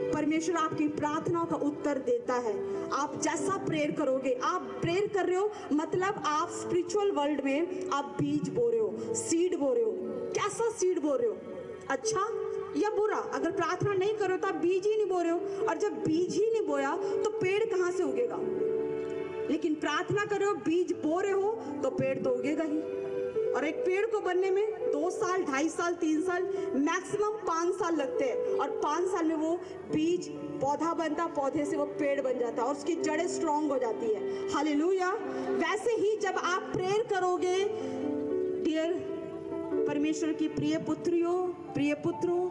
परमेश्वर आपकी प्रार्थनाओं का उत्तर देता है। आप जैसा प्रेयर करोगे, आप प्रेयर कर रहे हो मतलब आप स्पिरिचुअल वर्ल्ड में आप बीज बो रहे हो, सीड बो रहे हो। कैसा सीड बो रहे हो, अच्छा या बुरा? अगर प्रार्थना नहीं करो तो आप बीज ही नहीं बो रहे हो, और जब बीज ही नहीं बोया तो पेड़ कहाँ से उगेगा? लेकिन प्रार्थना कर रहे हो, बीज बो रहे हो तो पेड़ तो उगेगा ही। और एक पेड़ को बनने में 2 साल, 2.5 साल, 3 साल, मैक्सिमम 5 साल लगते हैं, और 5 साल में वो बीज पौधा बनता, पौधे से वो पेड़ बन जाता है और उसकी जड़ें स्ट्रांग हो जाती है। हालेलुया। वैसे ही जब आप प्रेयर करोगे, डियर परमेश्वर की प्रिय पुत्रियों, प्रिय पुत्रों,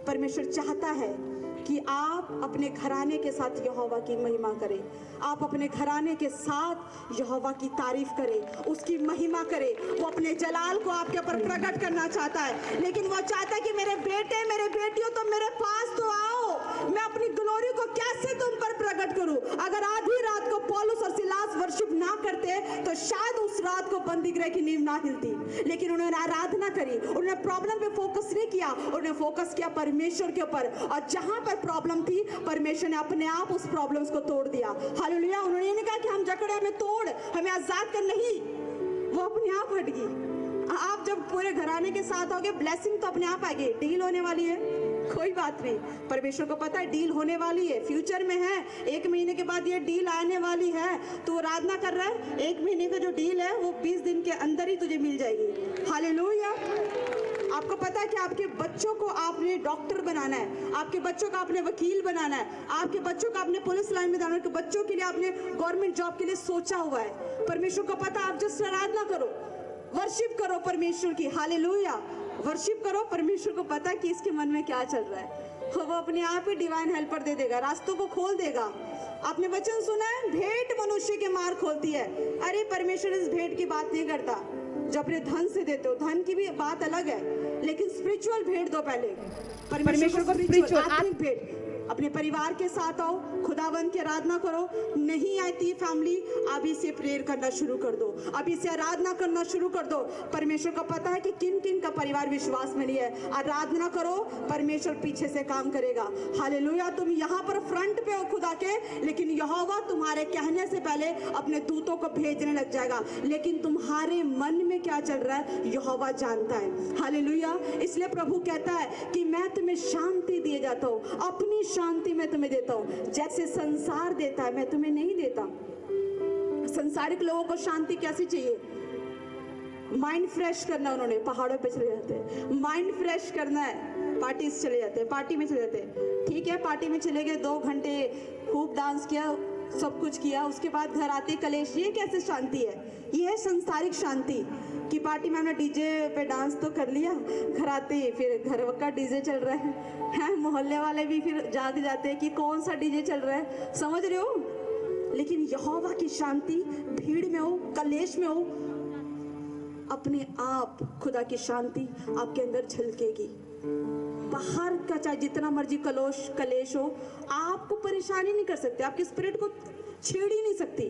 परमेश्वर चाहता है कि आप अपने घराने के साथ यहोवा की महिमा करें। आप अपने घराने के साथ यहोवा की तारीफ करें, उसकी महिमा करें। वो अपने जलाल को आपके ऊपर प्रकट करना चाहता है, लेकिन वो चाहता है कि मेरे बेटे, मेरे बेटियों, तुम मेरे पास तो आओ। मैं अपनी ग्लोरी को कैसे तुम पर प्रकट करूं? अगर आधी रात को पौलुस और सिलास वर्शिप ना करते तो शायद उस रात को बंदी गृह की नींव ना हिलती, लेकिन उन्होंने आराधना करी, उन्होंने प्रॉब्लम पे फोकस नहीं किया, उन्होंने फोकस किया परमेश्वर के ऊपर। और जहां पर प्रॉब्लम थी, परमेश्वर ने अपने आप उस प्रॉब्लम्स को तोड़ दिया। हालेलुया। उन्होंने ये नहीं कहा कि हम जकड़े, हमें तोड़, हमें आजाद कर, नहीं, वो अपने आप हट गई। आप जब पूरे घराने के साथ होगे, ब्लेसिंग तो अपने आप आएगी। डील होने वाली है, कोई बात नहीं, परमेश्वर को पता है डील होने वाली है, फ्यूचर में है, 1 महीने के बाद ये डील आने वाली है। तो आराधना कर रहा है, 1 महीने का जो डील है वो 20 दिन के अंदर ही तुझे मिल जाएगी। हालेलुया। आपको पता है कि आपके बच्चों को आपने डॉक्टर बनाना है, आपके बच्चों को आपने वकील बनाना है, आपके बच्चों को आपने पुलिस लाइन में जाना है, बच्चों के लिए आपने गवर्नमेंट जॉब के लिए सोचा हुआ है। परमेश्वर को पता, आप जस्ट आराधना करो, वर्शिप करो परमेश्वर की। हालेलुया। वर्शिप करो, परमेश्वर को पता कि इसके मन में क्या चल रहा है, वो अपने आप ही डिवाइन हेल्पर दे देगा, रास्तों को खोल देगा। आपने वचन सुना है, भेंट मनुष्य के मार्ग खोलती है। अरे परमेश्वर इस भेंट की बात नहीं करता जो अपने धन से देते हो, धन की भी बात अलग है, लेकिन स्पिरिचुअल भेंट दो पहले। परमेश्वर को स्पिरिचुअल आत्मिक भेंट अपने परिवार के साथ आओ, खुदावंत की आराधना करो। नहीं आती फैमिली, अभी से प्रेयर करना शुरू कर दो, अभी से आराधना करना शुरू कर दो। परमेश्वर को पता है कि किन किन का परिवार विश्वास में नहीं है। आराधना करो, परमेश्वर पीछे से काम करेगा। हालेलुया। तुम यहाँ पर फ्रंट पे हो खुदा के, लेकिन यहोवा तुम्हारे कहने से पहले अपने दूतों को भेजने लग जाएगा। लेकिन तुम्हारे मन में क्या चल रहा है यहोवा जानता है। हालेलुया। इसलिए प्रभु कहता है कि मैं तुम्हें शांति दिए जाता हूँ, अपनी शांति मैं तुम्हें देता हूँ। जैसे संसार देता है मैं तुम्हें नहीं देता। संसारिक लोगों को शांति कैसी चाहिए? माइंड फ्रेश करना, उन्होंने पहाड़ों पे चले जाते हैं, माइंड फ्रेश करना है, पार्टी चले जाते हैं, पार्टी में चले जाते हैं। ठीक है, पार्टी में चले गए, 2 घंटे खूब डांस किया, सब कुछ किया, उसके बाद घर आते कलेश। ये कैसे शांति है? ये है संसारिक शांति कि पार्टी में हमने डीजे पे डांस तो कर लिया, घर आते फिर घर का डीजे चल रहा है, मोहल्ले वाले भी फिर जाग जाते हैं कि कौन सा डीजे चल रहा है। समझ रहे हो? लेकिन यहोवा की शांति भीड़ में हो, कलेश में हो, अपने आप खुदा की शांति आपके अंदर झलकेगी। बाहर का चाहे जितना मर्जी कलेश हो, आपको परेशानी नहीं कर सकते, आपके स्पिरिट को छेड़ ही नहीं सकती,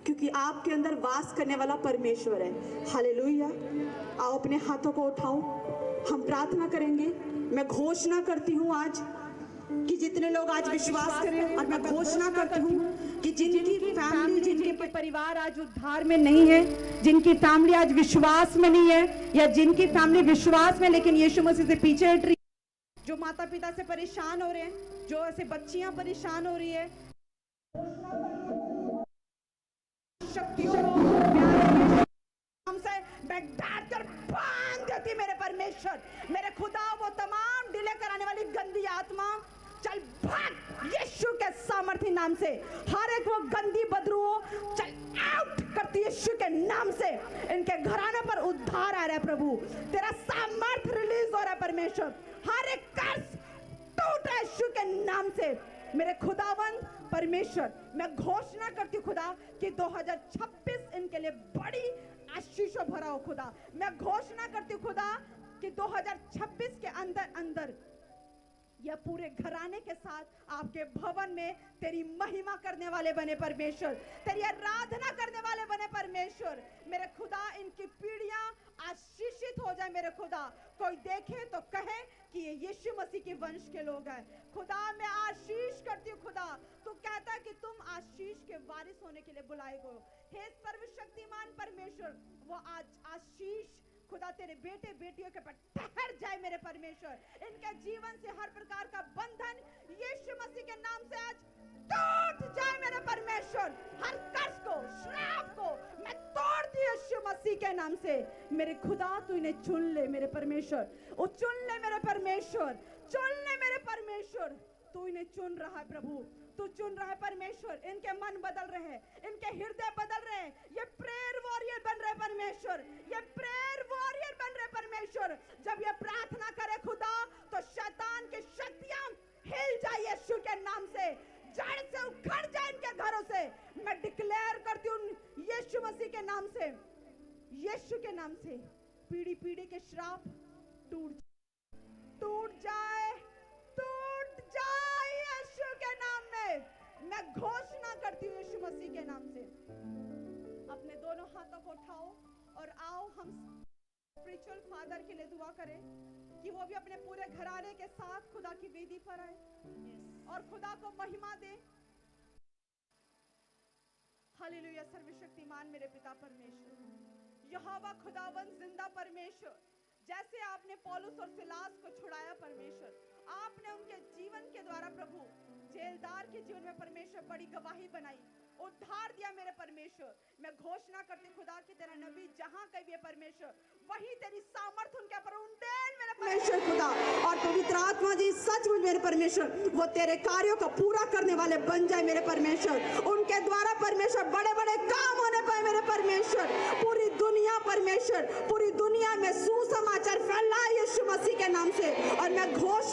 क्योंकि आपके अंदर वास करने वाला परमेश्वर है। हालेलुया। आओ अपने हाथों को उठाओ, हम प्रार्थना करेंगे। मैं घोषणा करती हूँ आज कि जितने लोग आज विश्वास करें, और मैं घोषणा करती हूँ कि जिनकी फैमिली, जिनके परिवार आज उद्धार में नहीं है, जिनकी फैमिली आज विश्वास में नहीं है, या जिनकी फैमिली विश्वास में लेकिन यीशु मसीह से पीछे हट रही, जो माता पिता से परेशान हो रहे हैं, जो ऐसे बच्चियां परेशान हो रही है, मैं डांट कर बांध देती मेरे परमेश्वर, मेरे खुदा, वो तमाम डिले कराने वाली गंदी आत्मा चल भाग यीशु के सामर्थ्य नाम से। हर एक वो गंदी बदबू चल आउट करती यीशु के नाम से। इनके घराने पर उद्धार आ रहा है प्रभु, तेरा सामर्थ्य रिलीज हो रहा है परमेश्वर। हर एक कर्ज टूट रहा है यीशु के नाम से। मेरे खुदावन परमेश्वर, मैं घोषणा करती हूँ खुदा कि 2026 इनके लिए बड़ी आशीषों भरा हो खुदा। मैं घोषणा करती हूँ खुदा कि 2026 के अंदर अंदर यह पूरे घराने के साथ आपके भवन में तेरी महिमा करने वाले बने परमेश्वर, तेरी आराधना करने वाले बने परमेश्वर। मेरे खुदा, इनकी पीढ़ियां आशीषित हो जाए मेरे खुदा। कोई देखे तो कहे कि ये यीशु मसीह के वंश के लोग हैं। खुदा, मैं आशीष खुदा, तू कहता है कि तुम आशीष के वारिस होने के लिए बुलाए गए हो। हे सर्वशक्तिमान परमेश्वर, वो आज आशीष खुदा तेरे बेटे बेटियों के पर ठहर जाए मेरे परमेश्वर। इनके जीवन से हर प्रकार का बंधन यीशु मसीह के नाम से आज टूट जाए मेरे परमेश्वर। हर कर्ज को, श्राप को मैं तोड़ दी यीशु मसीह के नाम से। मेरे खुदा तू इन्हें चुन ले मेरे परमेश्वर, ओ चुन ले मेरे परमेश्वर, चुन ले मेरे परमेश्वर। तू इन्हें चुन रहा है प्रभु, तू चुन रहा है परमेश्वर। इनके मन बदल रहे हैं, इनके हृदय बदल रहे हैं। ये प्रेयर वॉरियर बन रहे परमेश्वर, ये प्रेयर वॉरियर बन रहे परमेश्वर। जब ये प्रार्थना करे खुदा तो शैतान की शक्तियां हिल जाए यीशु के नाम से, जड़ से उखड़ जाए इनके घरों से। मैं डिक्लेयर करती हूँ यीशु मसीह के नाम से, यीशु के नाम से पीढ़ी पीढ़ी के श्राप टूट जाए, टूट जाए यीशु के नाम में। मैं घोषणा करती हूँ यीशु मसीह के नाम से। अपने दोनों हाथों को उठाओ और आओ हम स्पिरिचुअल फादर के लिए दुआ करें कि वो भी अपने पूरे घराने के साथ खुदा की वेदी पर आए और खुदा को महिमा दे। हालेलुया। सर्वशक्तिमान मेरे पिता परमेश्वर, यहोवा खुदावंद जिंदा परमेश्वर, जैसे आपने पौलुस और सिलास को छुड़ाया परमेश्वर, आपने उनके जीवन के द्वारा प्रभु जेलदार के जीवन में परमेश्वर बड़ी गवाही बनाई, उद्धार दिया मेरे परमेश्वर। मैं घोषणा करती खुदा की तेरा नबी जहां कहीं भी है परमेश्वर, वही तेरी सामर्थ उनके ऊपर उंडेल मेरे परमेश्वर खुदा। और पवित्र आत्मा जी सचमुच मेरे परमेश्वर वो तेरे कार्यों को पूरा करने वाले बन जाए मेरे परमेश्वर। उनके द्वारा परमेश्वर बड़े बड़े काम होने पाए मेरे परमेश्वर। पूरी दुनिया परमेश्वर, पूरी दुनिया में सुसमाचार फैलाए यीशु मसीह के नाम से। और मैं घोषणा